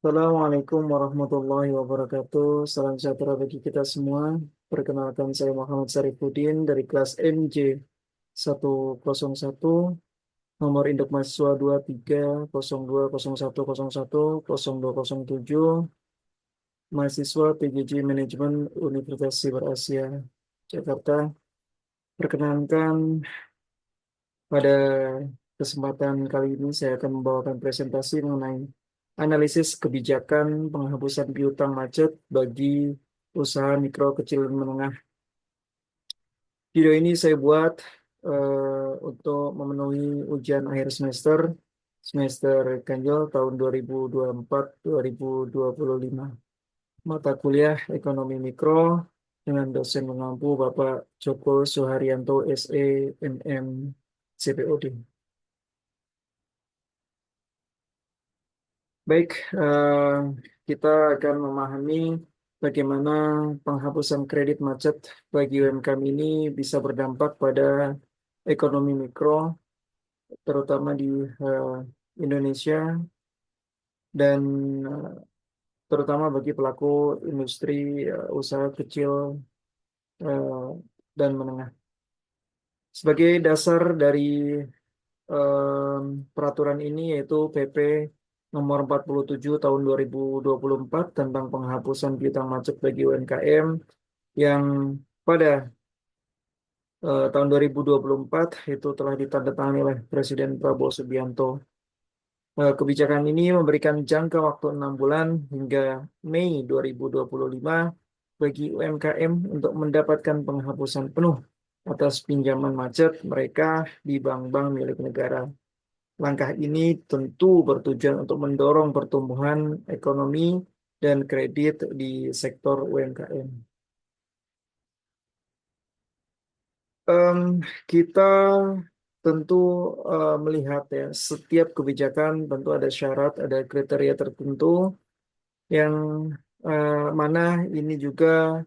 Assalamualaikum warahmatullahi wabarakatuh. Salam sejahtera bagi kita semua. Perkenalkan saya Muhammad Sarifudin dari kelas MJ 101, nomor induk mahasiswa 230201010207, mahasiswa PGJ Manajemen Universitas Siber Asia, Jakarta. Perkenalkan, pada kesempatan kali ini saya akan membawakan presentasi mengenai analisis kebijakan penghapusan piutang macet bagi usaha mikro, kecil, dan menengah. Video ini saya buat untuk memenuhi ujian akhir semester, semester ganjil tahun 2024-2025. Mata kuliah Ekonomi Mikro dengan dosen mengampu Bapak Joko Suharyanto SE MM CPOD. Baik, kita akan memahami bagaimana penghapusan kredit macet bagi UMKM ini bisa berdampak pada ekonomi mikro, terutama di eh, Indonesia dan eh, terutama bagi pelaku industri usaha kecil eh, dan menengah. Sebagai dasar dari peraturan ini yaitu PP nomor 47 tahun 2024 tentang penghapusan piutang macet bagi UMKM yang pada tahun 2024 itu telah ditandatangani oleh Presiden Prabowo Subianto. Kebijakan ini memberikan jangka waktu 6 bulan hingga Mei 2025 bagi UMKM untuk mendapatkan penghapusan penuh atas pinjaman macet mereka di bank-bank milik negara. Langkah ini tentu bertujuan untuk mendorong pertumbuhan ekonomi dan kredit di sektor UMKM. Em, kita tentu melihat ya, setiap kebijakan tentu ada syarat, ada kriteria tertentu yang mana ini juga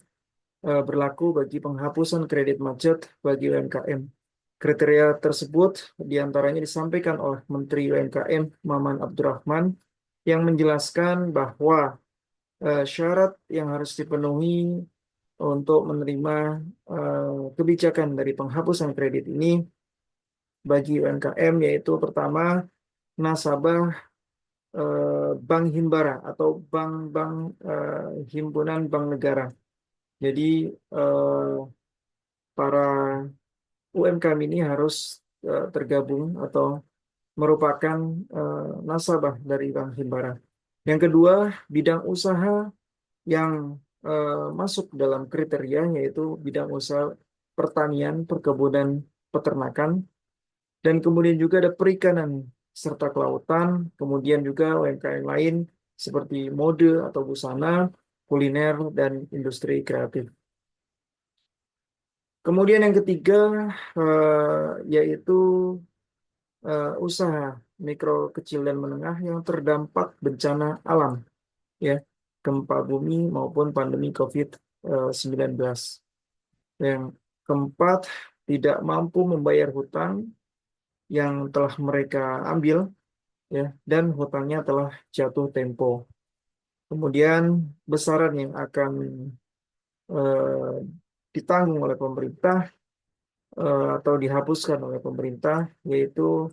berlaku bagi penghapusan kredit macet bagi UMKM. Kriteria tersebut diantaranya disampaikan oleh Menteri UMKM Maman Abdurrahman yang menjelaskan bahwa syarat yang harus dipenuhi untuk menerima kebijakan dari penghapusan kredit ini bagi UMKM yaitu pertama nasabah bank himbara atau bank-bank himpunan bank negara. Jadi para UMKM ini harus tergabung atau merupakan nasabah dari bank himbara. Yang kedua, bidang usaha yang masuk dalam kriteria yaitu bidang usaha pertanian, perkebunan, peternakan, dan kemudian juga ada perikanan serta kelautan, kemudian juga UMKM lain seperti mode atau busana, kuliner, dan industri kreatif. Kemudian yang ketiga yaitu usaha mikro, kecil, dan menengah yang terdampak bencana alam, ya, gempa bumi maupun pandemi COVID-19. Yang keempat, tidak mampu membayar hutang yang telah mereka ambil, ya, dan hutangnya telah jatuh tempo. Kemudian besaran yang akan eh, ditanggung oleh pemerintah atau dihapuskan oleh pemerintah yaitu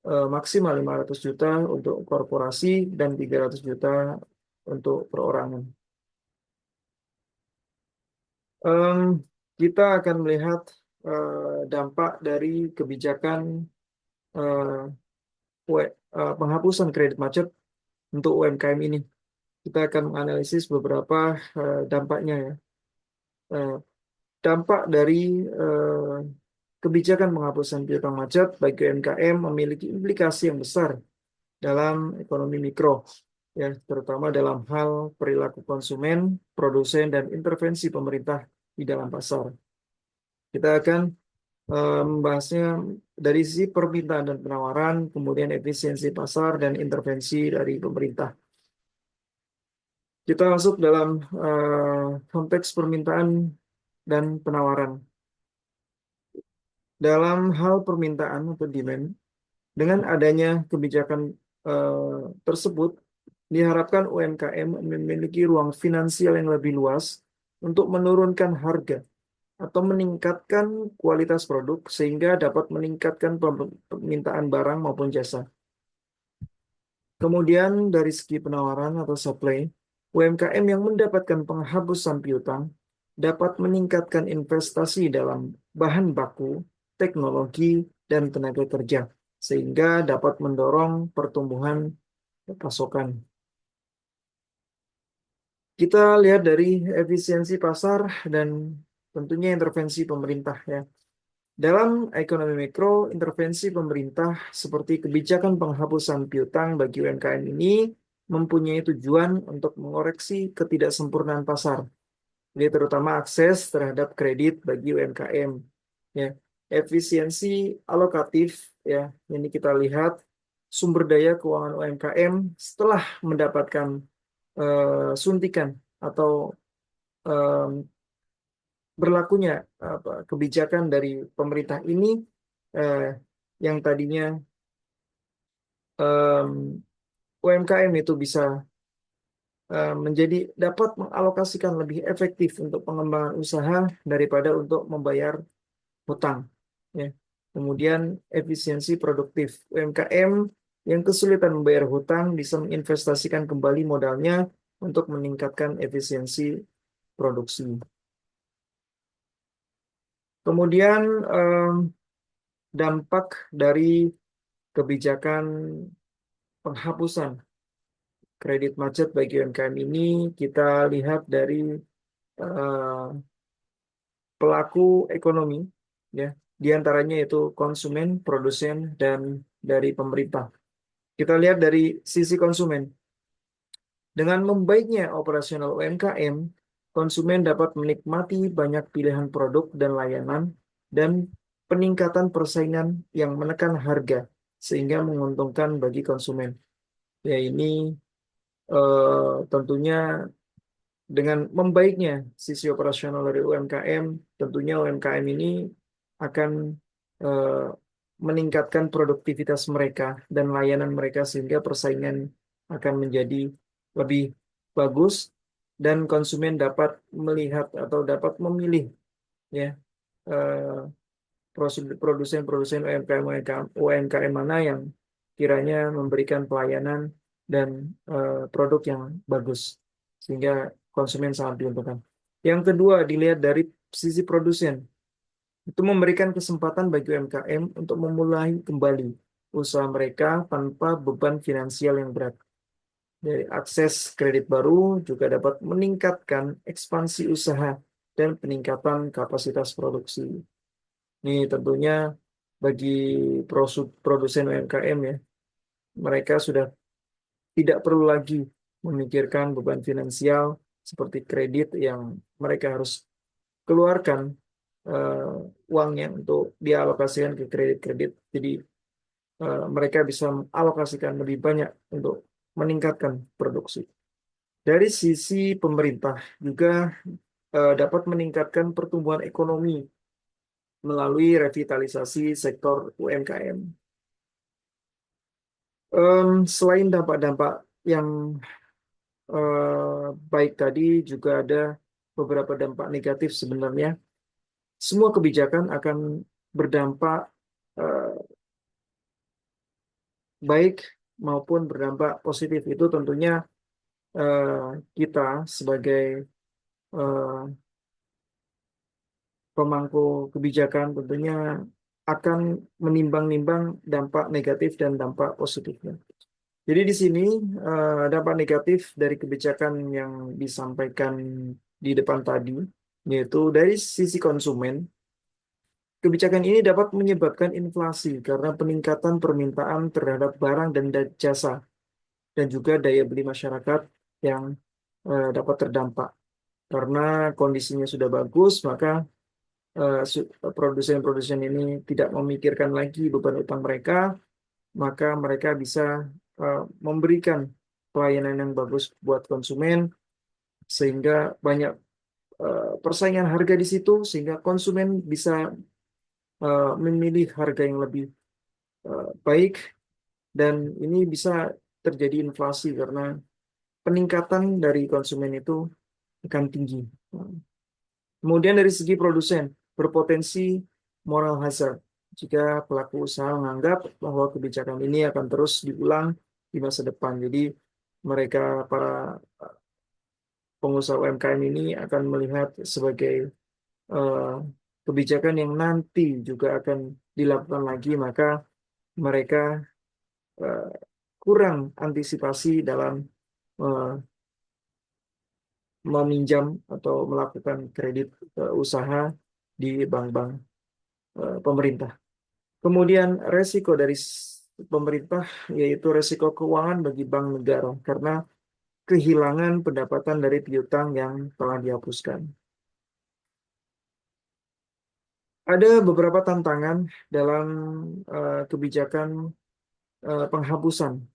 maksimal 500 juta untuk korporasi dan 300 juta untuk perorangan. Em, kita akan melihat dampak dari kebijakan eh, penghapusan kredit macet untuk UMKM ini. Kita akan menganalisis beberapa dampaknya ya. Eh, dampak dari eh, kebijakan penghapusan piutang macet bagi UMKM memiliki implikasi yang besar dalam ekonomi mikro, ya, terutama dalam hal perilaku konsumen, produsen, dan intervensi pemerintah di dalam pasar. Kita akan membahasnya dari sisi permintaan dan penawaran, kemudian efisiensi pasar dan intervensi dari pemerintah. Kita masuk dalam konteks permintaan dan penawaran. Dalam hal permintaan atau demand, dengan adanya kebijakan tersebut, Diharapkan UMKM memiliki ruang finansial yang lebih luas untuk menurunkan harga atau meningkatkan kualitas produk sehingga dapat meningkatkan permintaan barang maupun jasa. Kemudian dari segi penawaran atau supply, UMKM yang mendapatkan penghapusan piutang dapat meningkatkan investasi dalam bahan baku, teknologi, dan tenaga kerja, sehingga dapat mendorong pertumbuhan pasokan. Kita lihat dari efisiensi pasar dan tentunya intervensi pemerintah ya. Dalam ekonomi mikro, intervensi pemerintah seperti kebijakan penghapusan piutang bagi UMKM ini mempunyai tujuan untuk mengoreksi ketidaksempurnaan pasar. Jadi terutama akses terhadap kredit bagi UMKM. Ya, efisiensi alokatif ya, ini kita lihat sumber daya keuangan UMKM setelah mendapatkan suntikan atau em, berlakunya kebijakan dari pemerintah ini eh, yang tadinya UMKM itu bisa menjadi dapat mengalokasikan lebih efektif untuk pengembangan usaha daripada untuk membayar hutang. Ya. Kemudian efisiensi produktif UMKM yang kesulitan membayar hutang bisa menginvestasikan kembali modalnya untuk meningkatkan efisiensi produksi. Kemudian dampak dari kebijakan penghapusan kredit macet bagi UMKM ini kita lihat dari eh, pelaku ekonomi, ya, diantaranya itu konsumen, produsen, dan dari pemerintah. Kita lihat dari sisi konsumen. Dengan membaiknya operasional UMKM, konsumen dapat menikmati banyak pilihan produk dan layanan dan peningkatan persaingan yang menekan harga sehingga menguntungkan bagi konsumen. Ya ini tentunya dengan membaiknya sisi operasional dari UMKM, tentunya UMKM ini akan eh, meningkatkan produktivitas mereka dan layanan mereka sehingga persaingan akan menjadi lebih bagus dan konsumen dapat melihat atau dapat memilih ya eh, produsen-produsen UMKM mana yang kiranya memberikan pelayanan dan produk yang bagus sehingga konsumen sangat diuntungkan. Yang kedua dilihat dari sisi produsen itu memberikan kesempatan bagi UMKM untuk memulai kembali usaha mereka tanpa beban finansial yang berat. Dari akses kredit baru juga dapat meningkatkan ekspansi usaha dan peningkatan kapasitas produksi. Ini tentunya bagi produsen UMKM ya, mereka sudah tidak perlu lagi memikirkan beban finansial seperti kredit yang mereka harus keluarkan uangnya untuk dialokasikan ke kredit-kredit. Jadi mereka bisa alokasikan lebih banyak untuk meningkatkan produksi. Dari sisi pemerintah juga dapat meningkatkan pertumbuhan ekonomi melalui revitalisasi sektor UMKM. Selain dampak-dampak yang baik tadi, juga ada beberapa dampak negatif sebenarnya. Semua kebijakan akan berdampak eh, baik maupun berdampak positif. Itu tentunya eh, kita sebagai eh, pemangku kebijakan tentunya akan menimbang-nimbang dampak negatif dan dampak positifnya. Jadi di sini dampak negatif dari kebijakan yang disampaikan di depan tadi, yaitu dari sisi konsumen, kebijakan ini dapat menyebabkan inflasi karena peningkatan permintaan terhadap barang dan jasa, dan juga daya beli masyarakat yang dapat terdampak. Karena kondisinya sudah bagus, maka produsen-produsen ini tidak memikirkan lagi beban utang mereka, maka mereka bisa memberikan pelayanan yang bagus buat konsumen sehingga banyak persaingan harga di situ sehingga konsumen bisa memilih harga yang lebih baik dan ini bisa terjadi inflasi karena peningkatan dari konsumen itu akan tinggi. Kemudian dari segi produsen, berpotensi moral hazard jika pelaku usaha menganggap bahwa kebijakan ini akan terus diulang di masa depan. Jadi mereka para pengusaha UMKM ini akan melihat sebagai eh, kebijakan yang nanti juga akan dilakukan lagi, maka mereka eh, kurang antisipasi dalam eh, meminjam atau melakukan kredit usaha di bank-bank pemerintah. Kemudian resiko dari pemerintah yaitu resiko keuangan bagi bank negara karena kehilangan pendapatan dari piutang yang telah dihapuskan. Ada beberapa tantangan dalam kebijakan penghapusan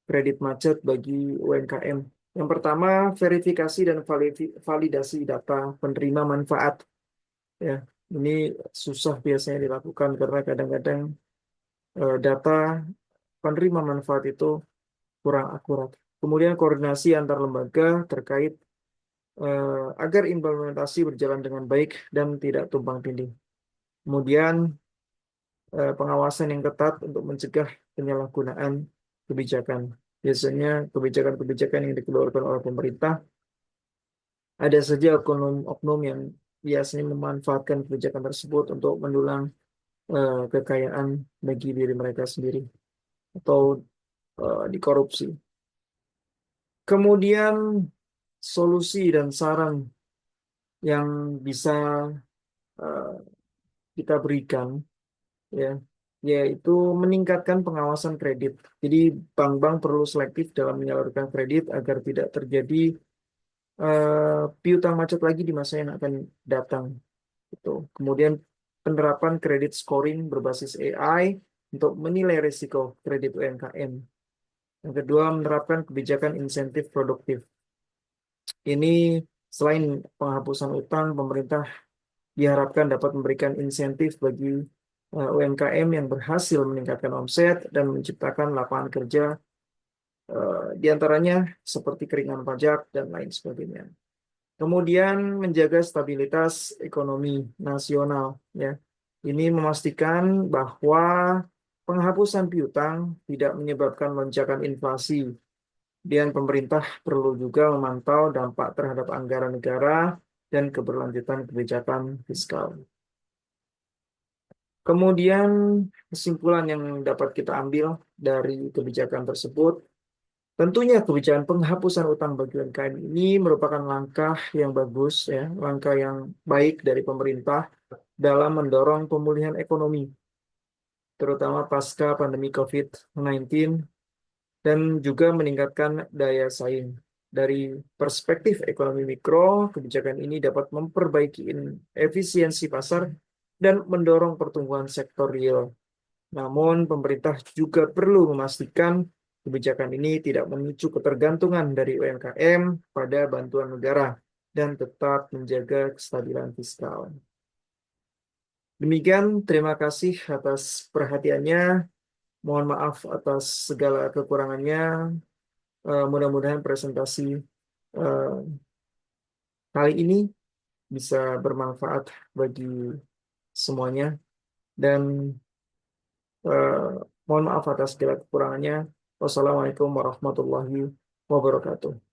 kredit macet bagi UMKM. Yang pertama, verifikasi dan validasi data penerima manfaat. Ya, ini susah biasanya dilakukan karena kadang-kadang data penerima manfaat itu kurang akurat. Kemudian koordinasi antar lembaga terkait agar implementasi berjalan dengan baik dan tidak tumpang tindih. Kemudian pengawasan yang ketat untuk mencegah penyalahgunaan kebijakan. Biasanya kebijakan-kebijakan yang dikeluarkan oleh pemerintah ada saja oknum-oknum yang biasanya memanfaatkan kebijakan tersebut untuk mendulang kekayaan bagi diri mereka sendiri atau dikorupsi. Kemudian solusi dan saran yang bisa eh, kita berikan ya yaitu meningkatkan pengawasan kredit. Jadi bank-bank perlu selektif dalam menyalurkan kredit agar tidak terjadi piutang macet lagi di masa yang akan datang. Gitu. Kemudian penerapan kredit scoring berbasis AI untuk menilai risiko kredit UMKM. Yang kedua, menerapkan kebijakan insentif produktif. Ini selain penghapusan utang, pemerintah diharapkan dapat memberikan insentif bagi UMKM yang berhasil meningkatkan omset dan menciptakan lapangan kerja, di antaranya seperti keringanan pajak dan lain sebagainya. Kemudian menjaga stabilitas ekonomi nasional, ya. Ini memastikan bahwa penghapusan piutang tidak menyebabkan lonjakan inflasi. Dan pemerintah perlu juga memantau dampak terhadap anggaran negara dan keberlanjutan kebijakan fiskal. Kemudian kesimpulan yang dapat kita ambil dari kebijakan tersebut, tentunya kebijakan penghapusan utang bagi UMKM ini merupakan langkah yang bagus, ya, langkah yang baik dari pemerintah dalam mendorong pemulihan ekonomi, terutama pasca pandemi COVID-19 dan juga meningkatkan daya saing. Dari perspektif ekonomi mikro, kebijakan ini dapat memperbaiki efisiensi pasar dan mendorong pertumbuhan sektor real. Namun, pemerintah juga perlu memastikan kebijakan ini tidak memicu ketergantungan dari UMKM pada bantuan negara dan tetap menjaga kestabilan fiskal. Demikian, terima kasih atas perhatiannya. Mohon maaf atas segala kekurangannya. Mudah-mudahan presentasi eh, kali ini bisa bermanfaat bagi semuanya dan eh, mohon maaf atas segala kekurangannya. Wassalamualaikum warahmatullahi wabarakatuh.